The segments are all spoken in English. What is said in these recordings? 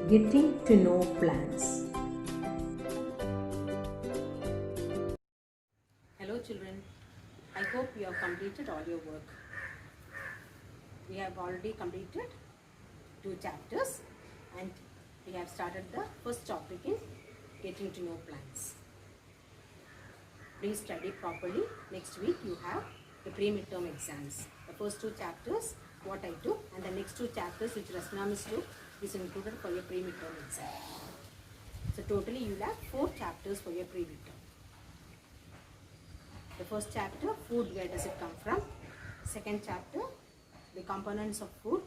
Getting to know plants. Hello children, I hope you have completed all your work. We have already completed 2 chapters and we have started the first topic in getting to know plants. Please study properly. Next week you have the pre-midterm exams. The first 2 chapters what I took and the next 2 chapters which Rasna Miss took is included for your pre-midterm exam. So totally you will have 4 chapters for your pre-midterm. The first chapter, food, where does it come from? Second chapter, the components of food.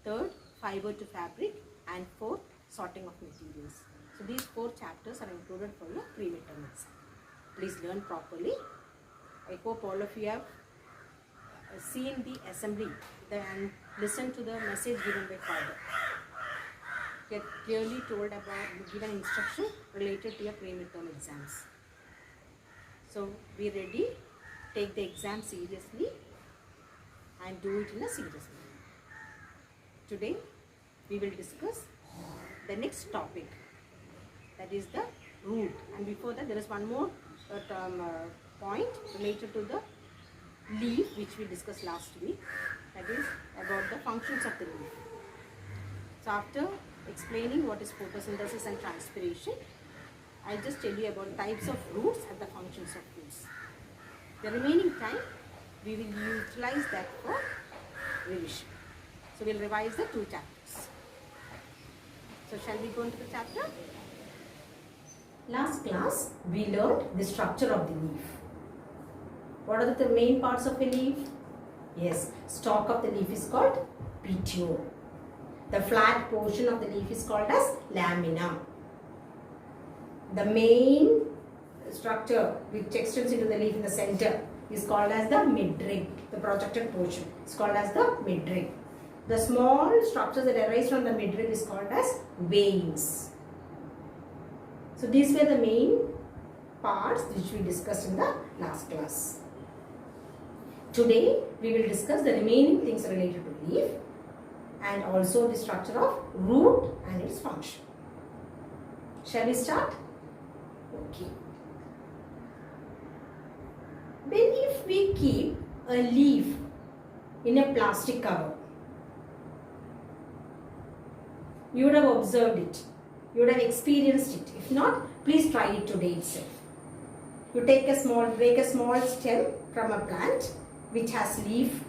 Third, fiber to fabric. And fourth, sorting of materials. So these 4 chapters are included for your pre-midterm exam. Please learn properly. I hope all of you have seen the assembly and listened to the message given by father. Get clearly told about, given instruction related to your pre-midterm exams. So be ready, take the exam seriously and do it in a serious manner. Today we will discuss the next topic, that is the root. And before that there is one more point related to the leaf which we discussed last week, that is about the functions of the leaf. So after explaining what is photosynthesis and transpiration, I'll just tell you about types of roots and the functions of roots. The remaining time, we will utilize that for revision. So we'll revise the 2 chapters. So shall we go into the chapter? Last class, we learned the structure of the leaf. What are the main parts of a leaf? Yes, stalk of the leaf is called petiole. The flat portion of the leaf is called as lamina. The main structure which extends into the leaf in the center is called as the midrib. The projected portion is called as the midrib. The small structures that arise from the midrib is called as veins. So these were the main parts which we discussed in the last class. Today we will discuss the remaining things related to leaf and also the structure of root and its function. Shall we start? Okay. When if we keep a leaf in a plastic cover, you would have observed it, you would have experienced it. If not, please try it today itself. You break a small stem from a plant which has leaf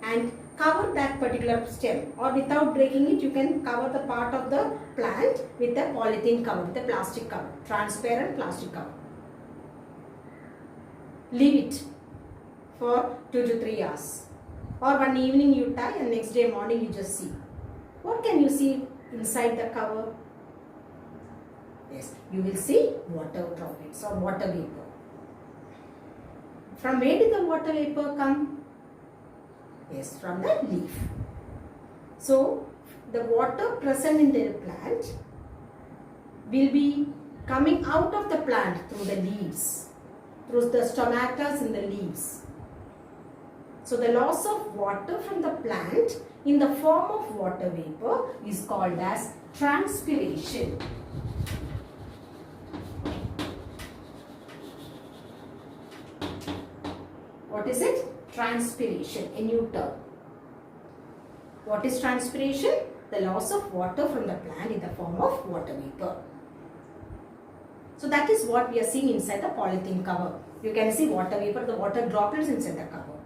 and cover that particular stem, or without breaking it, you can cover the part of the plant with a polythene cover, with a plastic cover, transparent plastic cover. Leave it for 2 to 3 hours, or one evening you tie and next day morning you just see. What can you see inside the cover? Yes, you will see water droplets or water vapor. From where did the water vapor come? Yes, from the leaf. So, the water present in the plant will be coming out of the plant through the leaves, through the stomatas in the leaves. So, the loss of water from the plant in the form of water vapor is called as transpiration. What is it? Transpiration, a new term. What is transpiration? The loss of water from the plant in the form of water vapor. So that is what we are seeing inside the polythene cover. You can see water vapor, the water droplets inside the cover.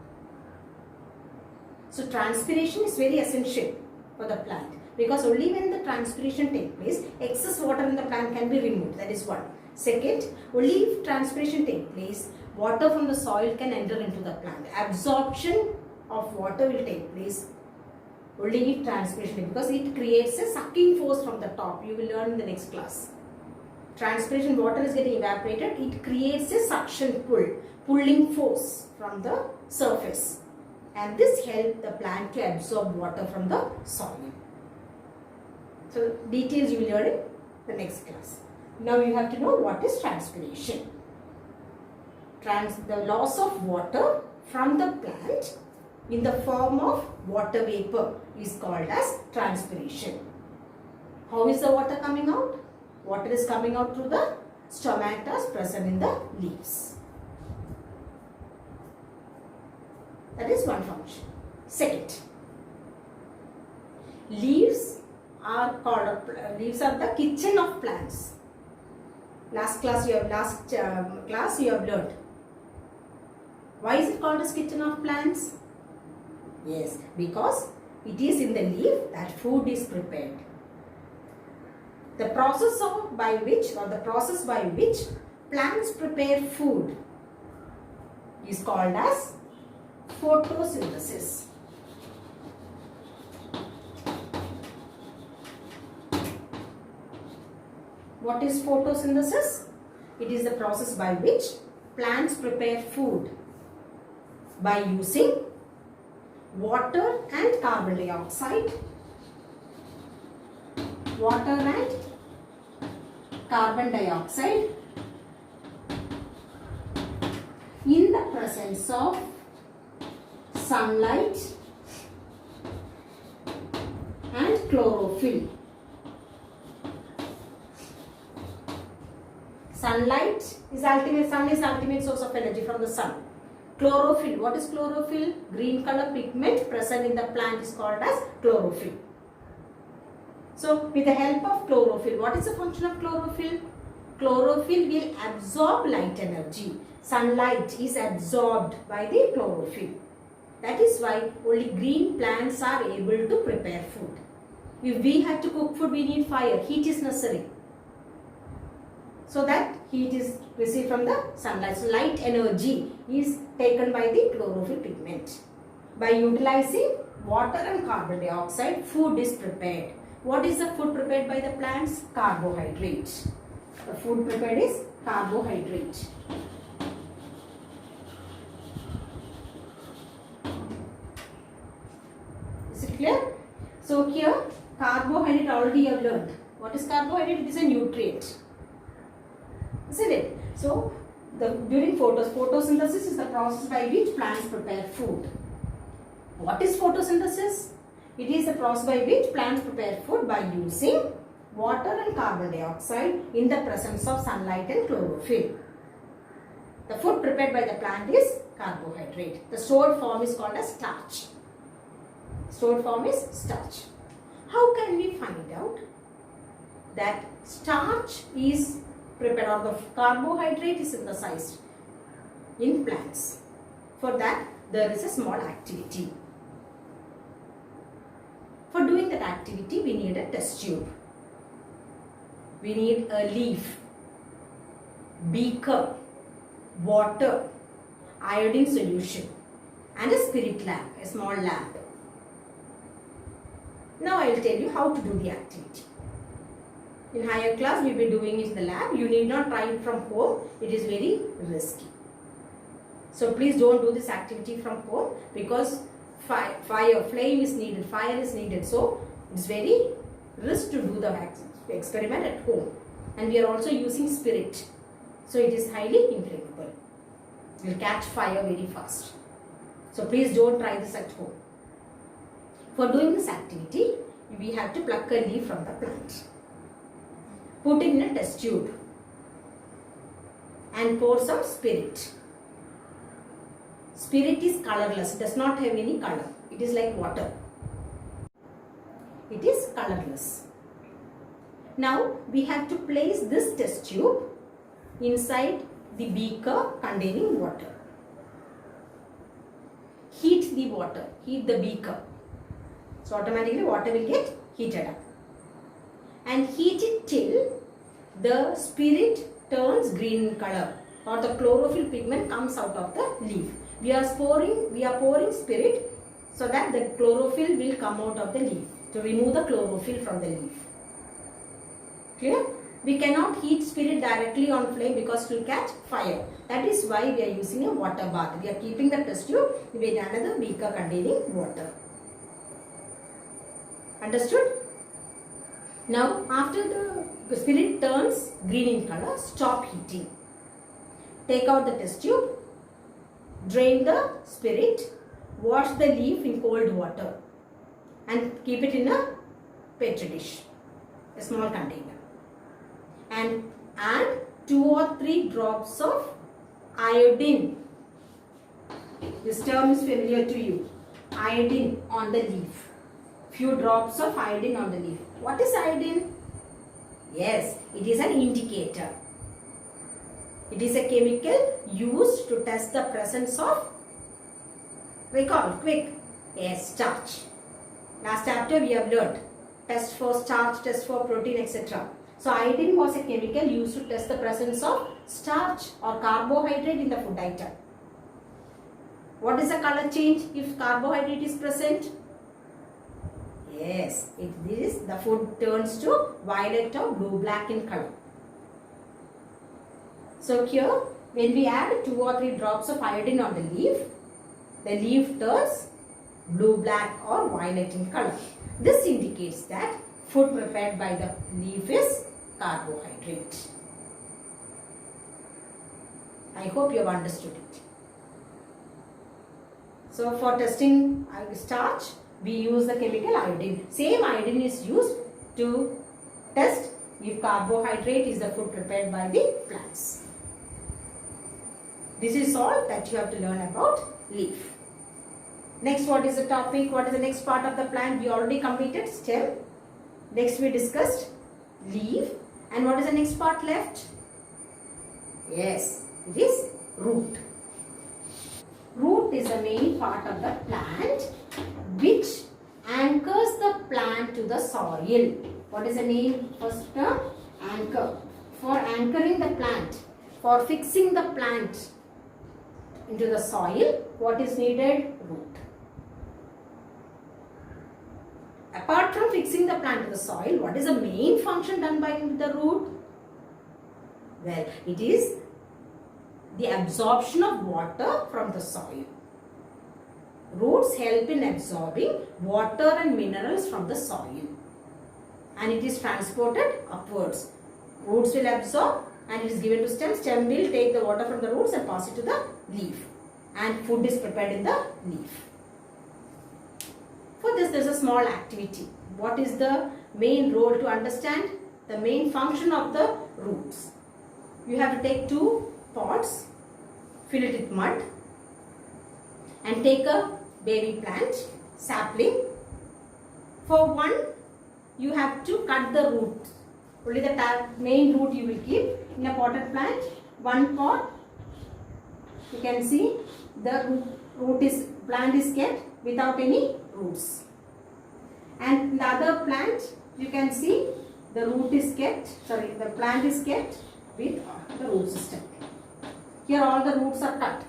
So transpiration is very essential for the plant, because only when the transpiration takes place, excess water in the plant can be removed. That is one. Second, only if transpiration takes place, water from the soil can enter into the plant. Absorption of water will take place only if transpiration, because it creates a sucking force from the top. You will learn in the next class. Transpiration, water is getting evaporated, it creates a suction pulling force from the surface, and this helps the plant to absorb water from the soil. So details you will learn in the next class. Now you have to know what is transpiration. The loss of water from the plant in the form of water vapor is called as transpiration. How is the water coming out? Water is coming out through the stomata present in the leaves. That is one function. Second, leaves are the kitchen of plants. Last class you have learned. Why is it called as kitchen of plants? Yes, because it is in the leaf that food is prepared. The process by which plants prepare food is called as photosynthesis. What is photosynthesis? It is the process by which plants prepare food by using water and carbon dioxide. Water and carbon dioxide in the presence of sunlight and chlorophyll. Sun is ultimate source of energy from the sun. Chlorophyll, what is chlorophyll? Green color pigment present in the plant is called as chlorophyll. So with the help of chlorophyll, what is the function of chlorophyll? Chlorophyll will absorb light energy. Sunlight is absorbed by the chlorophyll. That is why only green plants are able to prepare food. If we have to cook food, we need fire. Heat is necessary. So that heat is received from the sunlight. So light energy is taken by the chlorophyll pigment. By utilizing water and carbon dioxide, food is prepared. What is the food prepared by the plants? Carbohydrate. The food prepared is carbohydrate. Is it clear? So here carbohydrate already you have learned. What is carbohydrate? It is a nutrient. Isn't it? So during photosynthesis is the process by which plants prepare food. What is photosynthesis? It is the process by which plants prepare food by using water and carbon dioxide in the presence of sunlight and chlorophyll. The food prepared by the plant is carbohydrate. The stored form is called as starch. Stored form is starch. How can we find out that starch is prepared or the carbohydrate is synthesized in plants? For that, there is a small activity. For doing that activity, we need a test tube. We need a leaf, beaker, water, iodine solution and a spirit lamp, a small lamp. Now I will tell you how to do the activity. In higher class, we will be doing it in the lab. You need not try it from home. It is very risky. So please don't do this activity from home because flame is needed, fire is needed. So it's very risk to do the experiment at home. And we are also using spirit. So it is highly inflammable. It will catch fire very fast. So please don't try this at home. For doing this activity, we have to pluck a leaf from the plant. Put it in a test tube and pour some spirit. Spirit is colorless, does not have any color. It is like water. It is colorless. Now we have to place this test tube inside the beaker containing water. Heat the water, heat the beaker. So automatically water will get heated up. And heat it till the spirit turns green in color or the chlorophyll pigment comes out of the leaf. We are pouring spirit so that the chlorophyll will come out of the leaf to remove the chlorophyll from the leaf. Clear? We cannot heat spirit directly on flame because it will catch fire. That is why we are using a water bath. We are keeping the test tube with another beaker containing water. Understood? Now after the spirit turns green in color, stop heating. Take out the test tube, drain the spirit, wash the leaf in cold water and keep it in a petri dish. a small container, and add 2 or 3 drops of iodine. This term is familiar to you. Iodine on the leaf. Few drops of iodine on the leaf. What is iodine? Yes, it is an indicator. It is a chemical used to test the presence of, recall, quick, yes, starch. Last chapter we have learned test for starch, test for protein, etc. So iodine was a chemical used to test the presence of starch or carbohydrate in the food item. What is the color change if carbohydrate is present? Yes, the food turns to violet or blue-black in color. So here, when we add 2 or 3 drops of iodine on the leaf turns blue-black or violet in color. This indicates that food prepared by the leaf is carbohydrate. I hope you have understood it. So for testing starch, we use the chemical iodine. Same iodine is used to test if carbohydrate is the food prepared by the plants. This is all that you have to learn about leaf. Next, what is the topic? What is the next part of the plant? We already completed stem. Next we discussed leaf. And what is the next part left? Yes, it is root. Root is the main part of the plant which anchors the plant to the soil. What is the name? First term, anchor. For anchoring the plant, for fixing the plant into the soil, what is needed? Root. Apart from fixing the plant to the soil, what is the main function done by the root? Well, it is the absorption of water from the soil. Roots help in absorbing water and minerals from the soil, and it is transported upwards. Roots will absorb and it is given to stem. Stem will take the water from the roots and pass it to the leaf, and food is prepared in the leaf. For this, there is a small activity. What is the main role to understand? The main function of the roots. You have to take 2 pots, fill it with mud, and take a baby plant, sapling. For one, you have to cut the root. Only the main root you will keep in a potted plant. 1 pot, you can see the plant is kept without any roots. And in the other plant, you can see the plant is kept with the root system. Here all the roots are cut.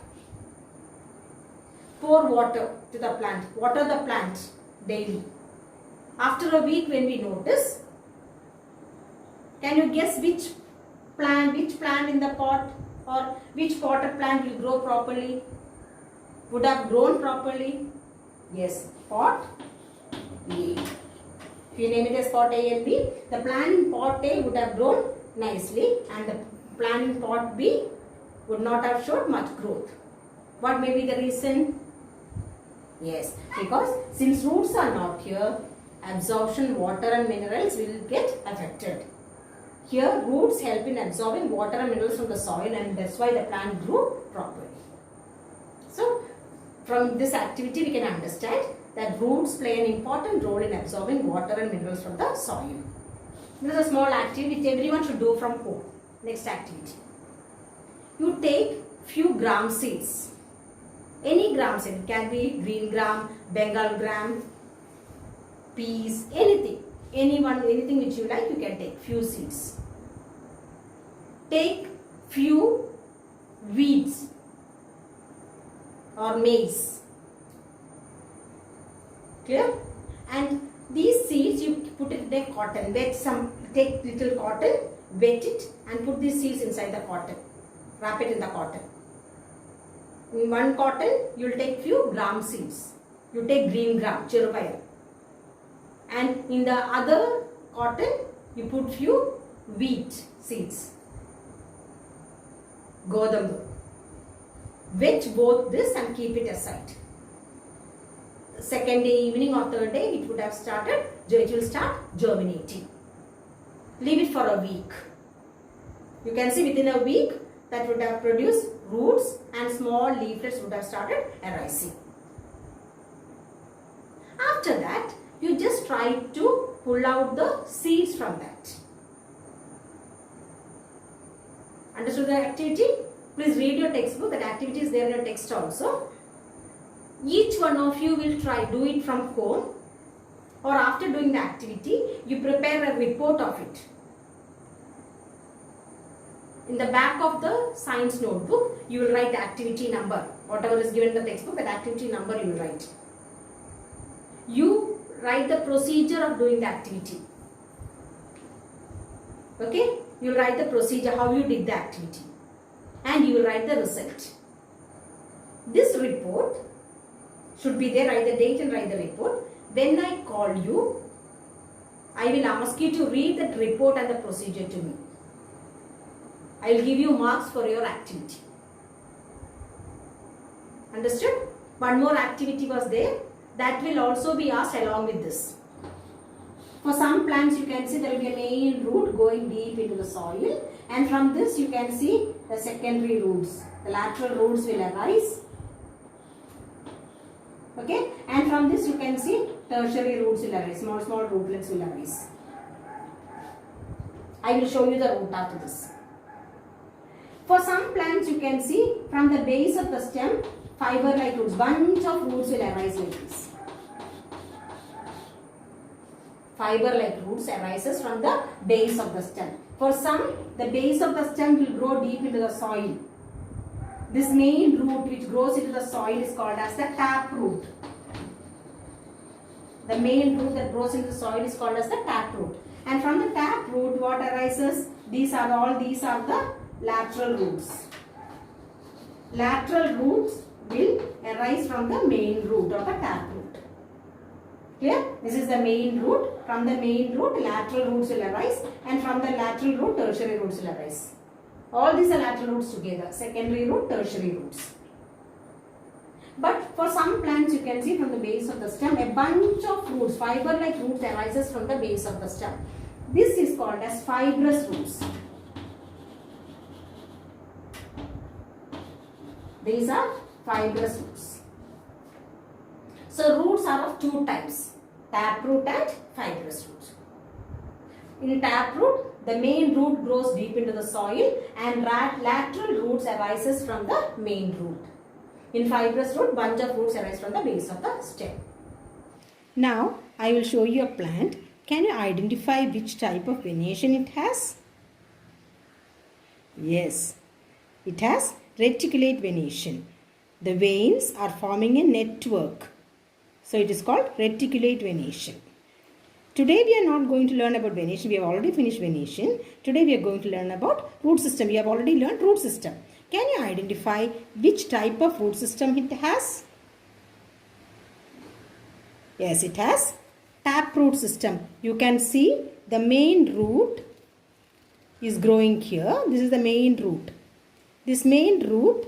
Pour water to the plant. Water the plant daily. After a week, when we notice, can you guess which plant in the pot, or which potted plant will grow properly? Would have grown properly? Yes, pot A. If you name it as pot A and B, the plant in pot A would have grown nicely, and the plant in pot B would not have showed much growth. What may be the reason? Yes, because since roots are not here, absorption, water and minerals will get affected. Here, roots help in absorbing water and minerals from the soil, and that's why the plant grew properly. So, from this activity we can understand that roots play an important role in absorbing water and minerals from the soil. This is a small activity which everyone should do from home. Next activity. You take few gram seeds. Any gram seed. It can be green gram, Bengal gram, peas, anything. Anything which you like, you can take few seeds. Take few weeds or maize. Clear? And these seeds you put it in a cotton. Take little cotton, wet it and put these seeds inside the cotton. Wrap it in the cotton. In one cotton, you will take few gram seeds. You take green gram, cherupaya. And in the other cotton, you put few wheat seeds. Godam. Wet both this and keep it aside. Second day, evening or third day, it will start germinating. Leave it for a week. You can see within a week that would have produced roots and small leaflets would have started arising. After that, you just try to pull out the seeds from that. Understood the activity? Please read your textbook. That activity is there in your text also. Each one of you will try do it from home, or after doing the activity, you prepare a report of it. In the back of the science notebook, you will write the activity number. Whatever is given in the textbook, that activity number you will write. You write the procedure of doing the activity. Okay? You will write the procedure, how you did the activity. And you will write the result. This report should be there. Write the date and write the report. When I call you, I will ask you to read that report and the procedure to me. I will give you marks for your activity. Understood? One more activity was there. That will also be asked along with this. For some plants you can see there will be a main root going deep into the soil, and from this you can see the secondary roots. The lateral roots will arise. Okay, and from this you can see tertiary roots will arise. Small rootlets will arise. I will show you the root after this. For some plants you can see from the base of the stem fiber like roots. Bunch of roots will arise like this. Fiber like roots arises from the base of the stem. For some, the base of the stem will grow deep into the soil. This main root which grows into the soil is called as the tap root. The main root that grows into the soil is called as the tap root. And from the tap root, what arises? These are the lateral roots. Lateral roots will arise from the main root or the tap root. Clear? This is the main root. From the main root, lateral roots will arise, and from the lateral root, tertiary roots will arise. All these are lateral roots together. Secondary root, tertiary roots. But for some plants, you can see from the base of the stem, a bunch of roots, fiber-like roots arises from the base of the stem. This is called as fibrous roots. These are fibrous roots. So roots are of two types, taproot and fibrous roots. In taproot, the main root grows deep into the soil and lateral roots arises from the main root. In fibrous root, bunch of roots arise from the base of the stem. Now, I will show you a plant. Can you identify which type of venation it has? Yes, it has reticulate venation. The veins are forming a network. So it is called reticulate venation. Today we are not going to learn about venation. We have already finished venation. Today we are going to learn about root system. We have already learned root system. Can you identify which type of root system it has? Yes, it has taproot system. You can see the main root is growing here. This is the main root. This main root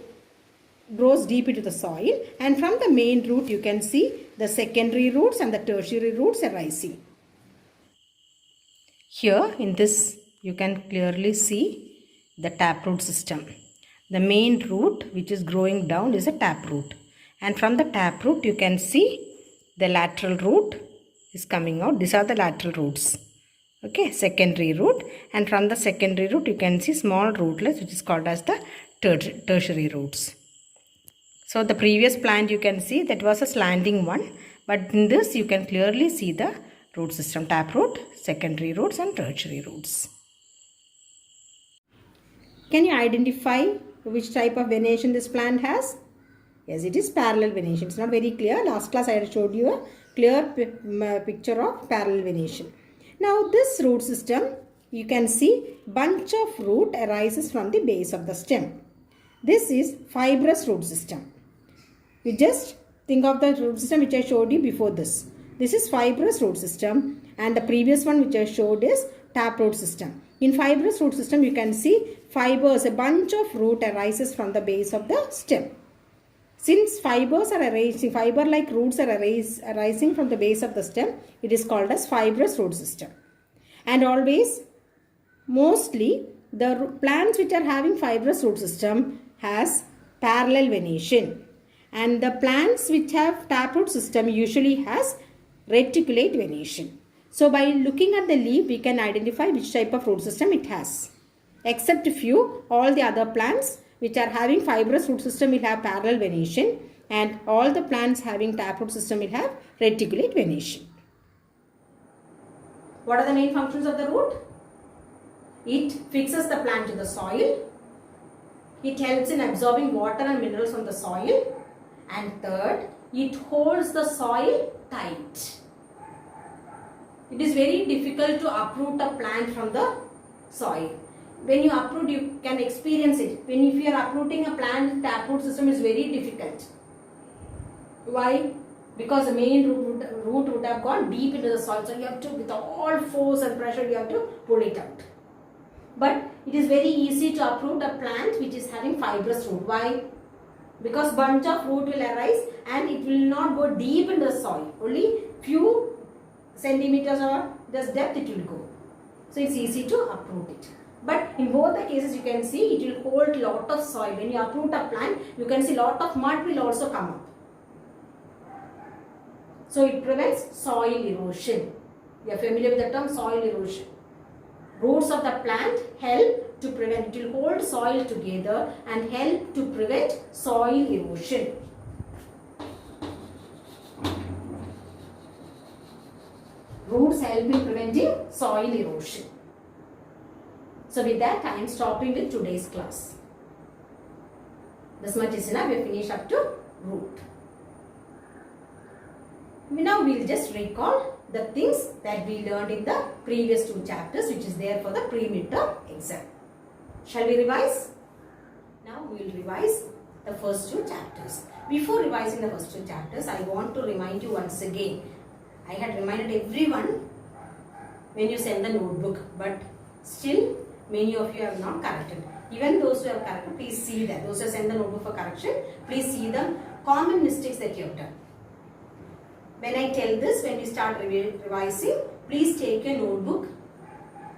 grows deep into the soil, and from the main root you can see the secondary roots and the tertiary roots arising. Here in this you can clearly see the taproot system. The main root which is growing down is a taproot, and from the taproot you can see the lateral root is coming out. These are the lateral roots. Okay, secondary root, and from the secondary root you can see small rootlets which is called as the tertiary roots. So the previous plant you can see that was a slanting one, but in this you can clearly see the root system, taproot, secondary roots and tertiary roots. Can you identify which type of venation this plant has? Yes, it is parallel venation. It's not very clear. Last class I had showed you a clear picture of parallel venation. Now this root system, you can see bunch of root arises from the base of the stem. This is fibrous root system. You just think of the root system which I showed you before this. This is fibrous root system, and the previous one which I showed is taproot system. In fibrous root system you can see fibers, a bunch of root arises from the base of the stem. Since fibers are arising, fiber-like roots are arising from the base of the stem, it is called as fibrous root system. And always Mostly the plants which are having fibrous root system has parallel venation, and the plants which have taproot system usually has reticulate venation. So by looking at the leaf, we can identify which type of root system it has. Except few, all the other plants which are having fibrous root system will have parallel venation, and all the plants having taproot system will have reticulate venation. What are the main functions of the root? It fixes the plant to the soil. It helps in absorbing water and minerals from the soil. And third, it holds the soil tight. It is very difficult to uproot a plant from the soil. When you uproot, you can experience it. If you are uprooting a plant, the uproot system is very difficult. Why? Because the main root would have gone deep into the soil. So you have to, with all force and pressure, you have to pull it out. But it is very easy to uproot a plant which is having fibrous root. Why? Because bunch of root will arise and it will not go deep into the soil. Only few centimeters or this depth it will go. So it's easy to uproot it. But in both the cases you can see it will hold lot of soil. When you uproot a plant, you can see lot of mud will also come up. So it prevents soil erosion. You are familiar with the term soil erosion. Roots of the plant help to prevent, it will hold soil together and help to prevent soil erosion. Roots help in preventing soil erosion. So with that, I am stopping with today's class. This much is enough. We have finished up to root. Now we will just recall the things that we learned in the previous two chapters, which is there for the pre-midterm exam. Shall we revise? Now we will revise the first two chapters. Before revising the first two chapters, I want to remind you once again. I had reminded everyone when you send the notebook, but still many of you have not corrected. Even those who have corrected, please see that. Those who have sent the notebook for correction, please see the common mistakes that you have done. When I tell this, when we start revising, please take your notebook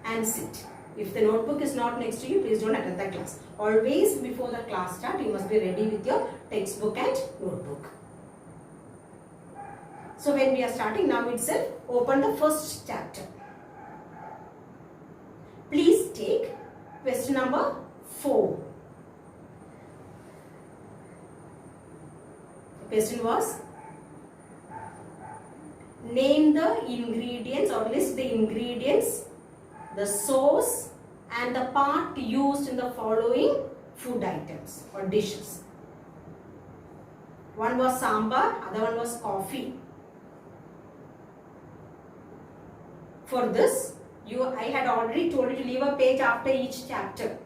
and sit. If the notebook is not next to you, please don't attend the class. Always before the class start, you must be ready with your textbook and notebook. So when we are starting now itself, open the first chapter. Please take question number 4. The question was, name the ingredients or list the ingredients, the source and the part used in the following food items or dishes. One was sambar, other one was coffee. For this, I had already told you to leave a page after each chapter.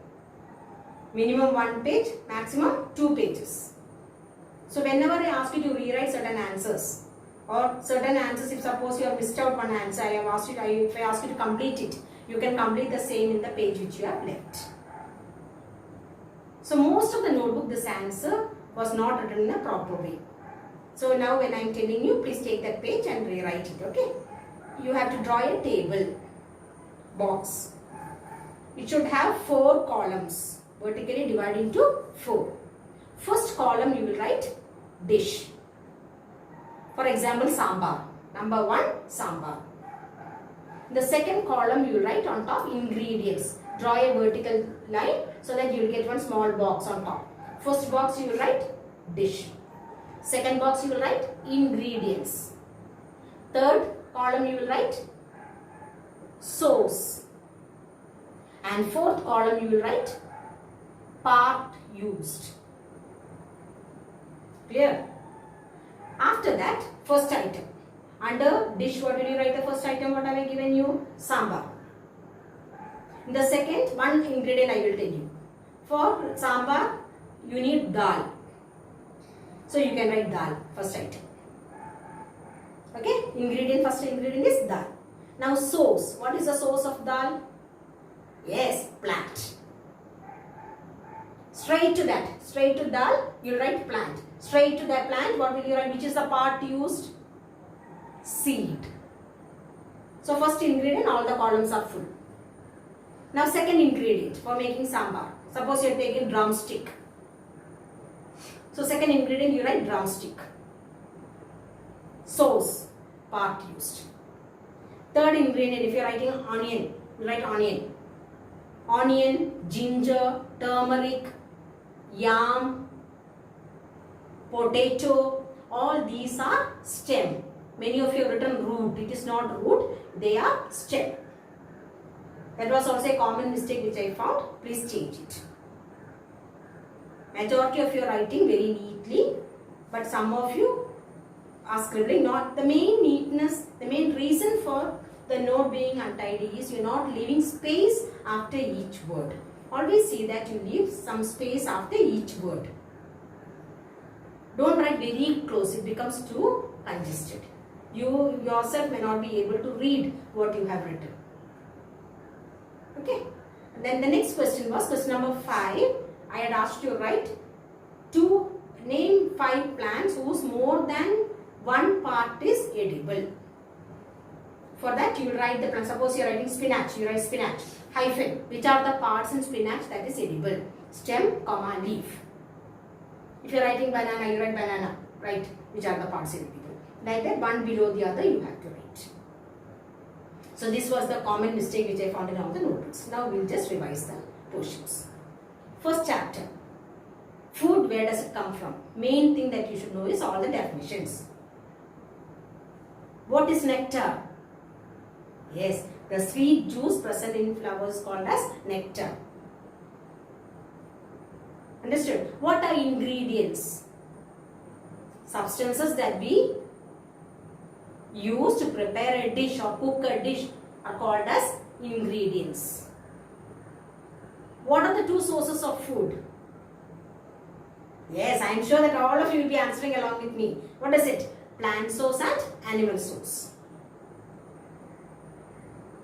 Minimum 1 page, maximum 2 pages. So whenever I ask you to rewrite certain answers, or certain answers, if suppose you have missed out one answer, if I ask you to complete it, you can complete the same in the page which you have left. So most of the notebook, this answer was not written in a proper way. So now when I am telling you, please take that page and rewrite it, okay? You have to draw a table box. It should have 4 columns, vertically divided into 4. First column you will write dish. For example, sambar. Number 1, sambar. The second column you will write on top ingredients. Draw a vertical line so that you will get one small box on top. First box you will write dish. Second box you will write ingredients. Third column you will write sauce. And fourth column you will write part used. Clear? After that, first item. Under dish, what will you write the first item? What have I given you? Sambar. In the second, one ingredient I will tell you. For sambar, you need dal. So you can write dal, first item. Okay? First ingredient is dal. Now sauce. What is the source of dal? Yes, plant. Straight to that. Straight to dal, you write plant. Straight to that plant, what will you write? Which is the part used? Seed. So first ingredient, all the columns are full. Now second ingredient for making sambar. Suppose you are taking drumstick. So second ingredient you write drumstick. Sauce, part used. Third ingredient, if you are writing onion, you write onion. Onion, ginger, turmeric, yam, potato, all these are stem. Many of you have written root. It is not root, they are stem. That was also a common mistake which I found. Please change it. Majority of you are writing very neatly, but some of you are scribbling not. The main neatness, the main reason for the note being untidy is you are not leaving space after each word. Always see that you leave some space after each word. Don't write very close, it becomes too congested. You yourself may not be able to read what you have written. Okay. And then the next question was question number 5. I had asked you to write name 5 plants whose more than one part is edible. For that you will write the plant. Suppose you are writing spinach, you write spinach, hyphen, which are the parts in spinach that is edible. Stem, comma, leaf. If you are writing banana, you write banana, right, which are the parts edible. Like that, one below the other you have to write. So this was the common mistake which I found in all the notebooks. Now we will just revise the portions. First chapter. Food, where does it come from? Main thing that you should know is all the definitions. What is nectar? Yes, the sweet juice present in flowers called as nectar. Understood? What are ingredients? Substances that we use to prepare a dish or cook a dish are called as ingredients. What are the 2 sources of food? Yes, I am sure that all of you will be answering along with me. What is it? Plant source and animal source.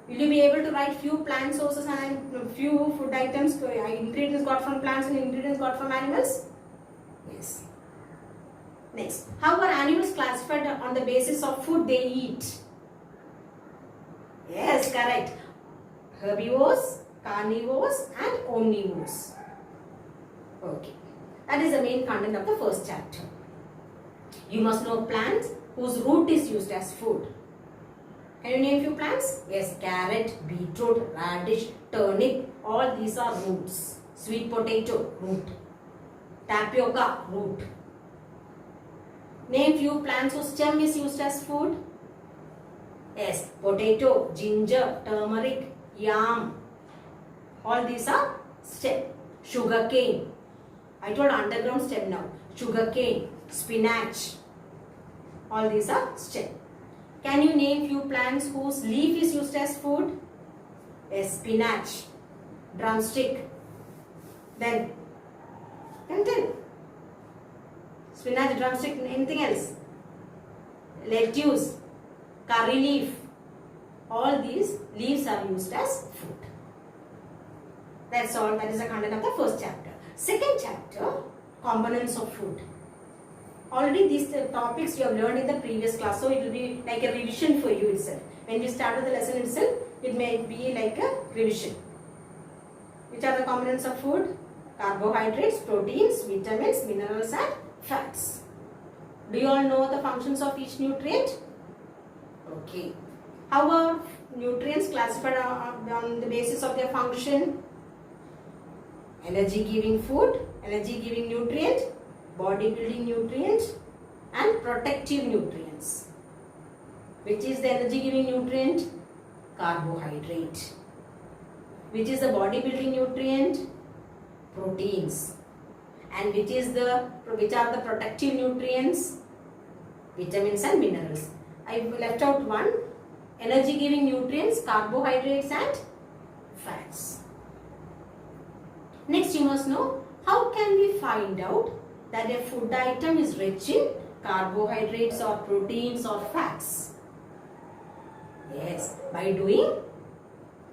Will you be able to write few plant sources and few food items, ingredients got from plants and ingredients got from animals? Yes. Next, how are animals classified on the basis of food they eat? Yes, correct. Herbivores, carnivores and omnivores. Okay. That is the main content of the first chapter. You must know plants whose root is used as food. Can you name few plants? Yes, carrot, beetroot, radish, turnip, all these are roots. Sweet potato, root. Tapioca, root. Name few plants whose stem is used as food. Yes, potato, ginger, turmeric, yam. All these are stem. Sugarcane. I told underground stem now. Sugarcane, spinach. All these are stem. Can you name few plants whose leaf is used as food? Yes, spinach, drumstick. Then, tell. Spinach, drumstick, anything else? Lettuce, curry leaf. All these leaves are used as food. That's all. That is the content of the first chapter. Second chapter, components of food. Already these topics you have learned in the previous class, so it will be like a revision for you itself. When we started the lesson itself, it may be like a revision. Which are the components of food? Carbohydrates, proteins, vitamins, minerals and fats. Do you all know the functions of each nutrient? Okay. How are nutrients classified on the basis of their function? Energy giving food, energy giving nutrient, body building nutrient and protective nutrients. Which is the energy giving nutrient? Carbohydrate. Which is the body building nutrient? Proteins. And which are the protective nutrients? Vitamins and minerals. I left out one. Energy giving nutrients, carbohydrates and fats. Next you must know, how can we find out that a food item is rich in carbohydrates or proteins or fats? Yes, by doing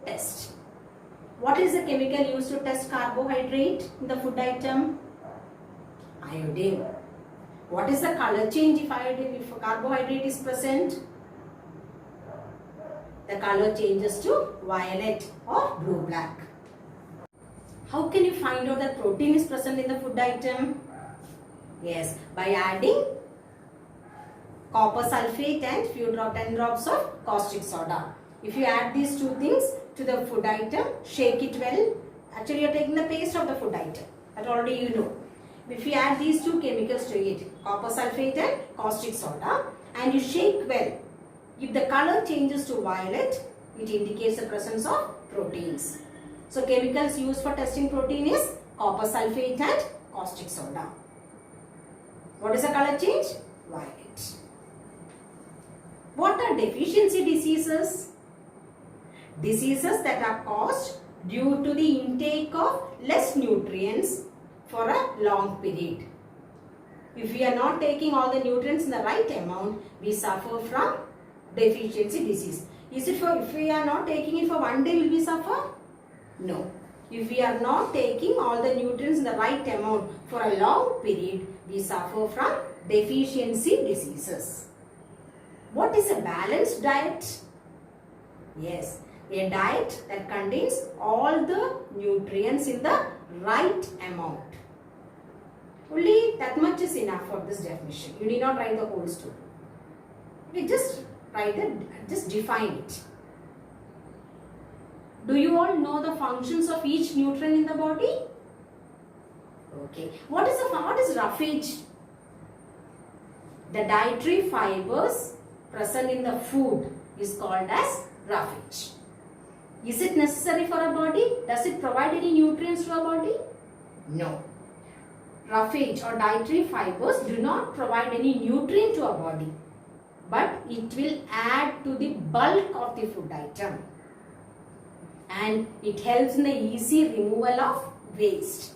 test. What is the chemical used to test carbohydrate in the food item? Iodine. What is the color change if carbohydrate is present? the color changes to violet or blue-black. How can you find out that protein is present in the food item? Yes, by adding copper sulfate and 10 drops of caustic soda. If you add these two things to the food item, shake it well. Actually, you are taking the paste of the food item. That already you know. If you add these two chemicals to it, copper sulfate and caustic soda, and you shake well, if the color changes to violet, it indicates the presence of proteins. So, chemicals used for testing protein is copper sulfate and caustic soda. What is the color change? Violet. What are deficiency diseases? Diseases that are caused due to the intake of less nutrients for a long period. If we are not taking all the nutrients in the right amount, we suffer from deficiency disease. Is it for, if we are not taking it for one day, will we suffer? No. If we are not taking all the nutrients in the right amount for a long period, we suffer from deficiency diseases. What is a balanced diet? Yes, a diet that contains all the nutrients in the right amount. Only that much is enough for this definition. You need not write the whole story. You just write it, just define it. Do you all know the functions of each nutrient in the body? Okay. What is roughage? The dietary fibers present in the food is called as roughage. Is it necessary for a body? Does it provide any nutrients to a body? No. Roughage or dietary fibers do not provide any nutrient to a body, but it will add to the bulk of the food item. And it helps in the easy removal of waste,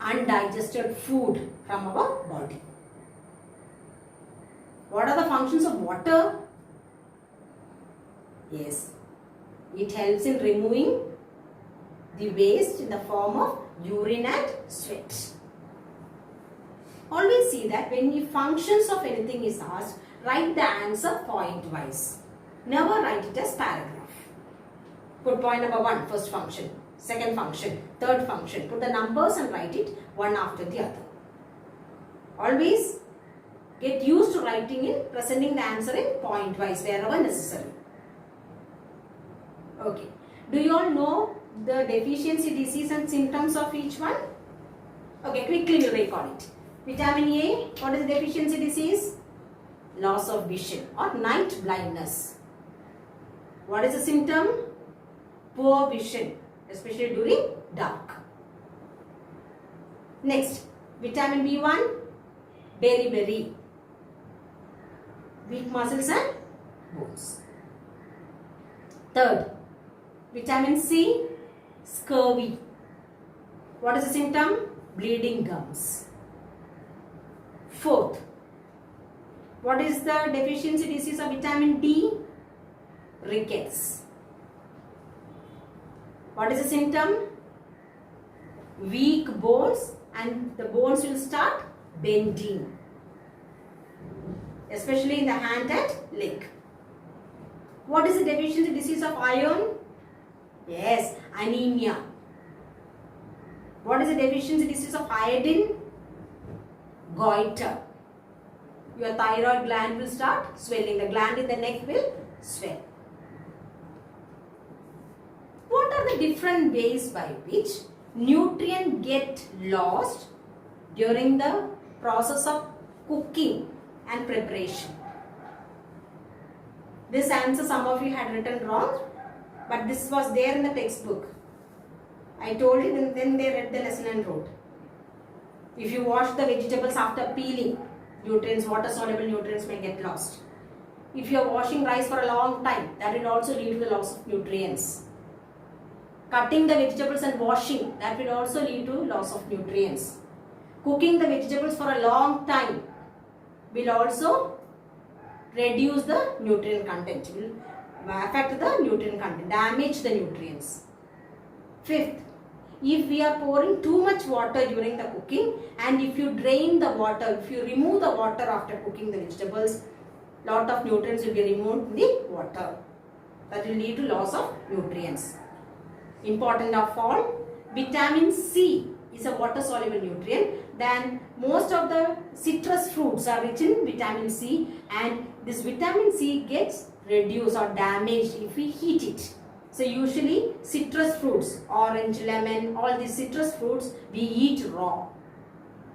undigested food from our body. What are the functions of water? Yes, it helps in removing the waste in the form of urine and sweat. Always see that when the functions of anything is asked, write the answer point-wise. Never write it as paragraph. Put point number 1, first function, second function, third function. Put the numbers and write it one after the other. Always get used to presenting the answer in point-wise wherever necessary. Okay. Do you all know the deficiency disease and symptoms of each one? Okay, quickly we'll recall it. Vitamin A, what is the deficiency disease? Loss of vision or night blindness. What is the symptom? Poor vision, especially during dark. Next, vitamin B1, beriberi. Weak muscles and bones. Third, vitamin C, scurvy. What is the symptom? Bleeding gums. Fourth, what is the deficiency disease of vitamin D? Rickets. What is the symptom? Weak bones, and the bones will start bending, especially in the hand and leg. What is the deficiency disease of iron? Yes, anemia. What is the deficiency disease of iodine? Goiter. Your thyroid gland will start swelling. The gland in the neck will swell. What are the different ways by which nutrients get lost during the process of cooking and preparation? This answer some of you had written wrong, but this was there in the textbook. I told you, then they read the lesson and wrote. If you wash the vegetables after peeling, nutrients, water soluble nutrients may get lost. If you are washing rice for a long time, that will also lead to the loss of nutrients. Cutting the vegetables and washing, that will also lead to loss of nutrients. Cooking the vegetables for a long time will also reduce the nutrient content, will affect the nutrient content, damage the nutrients. Fifth, if we are pouring too much water during the cooking, and if you drain the water, if you remove the water after cooking the vegetables, lot of nutrients will be removed in the water. That will lead to loss of nutrients. Important of all, vitamin C is a water soluble nutrient. Then most of the citrus fruits are rich in vitamin C, and this vitamin C gets reduced or damaged if we heat it. So usually citrus fruits, orange, lemon, all these citrus fruits we eat raw,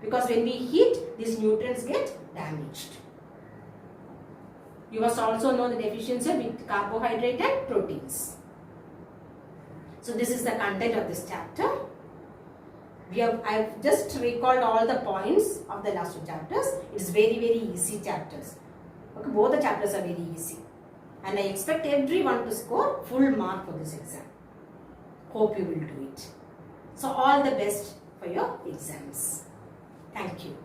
because when we heat, these nutrients get damaged. You must also know the deficiency with carbohydrate and proteins. So this is the content of this chapter. I've just recalled all the points of the last two chapters. It is very easy chapters. Okay, both the chapters are very easy. And I expect everyone to score full mark for this exam. Hope you will do it. So all the best for your exams. Thank you.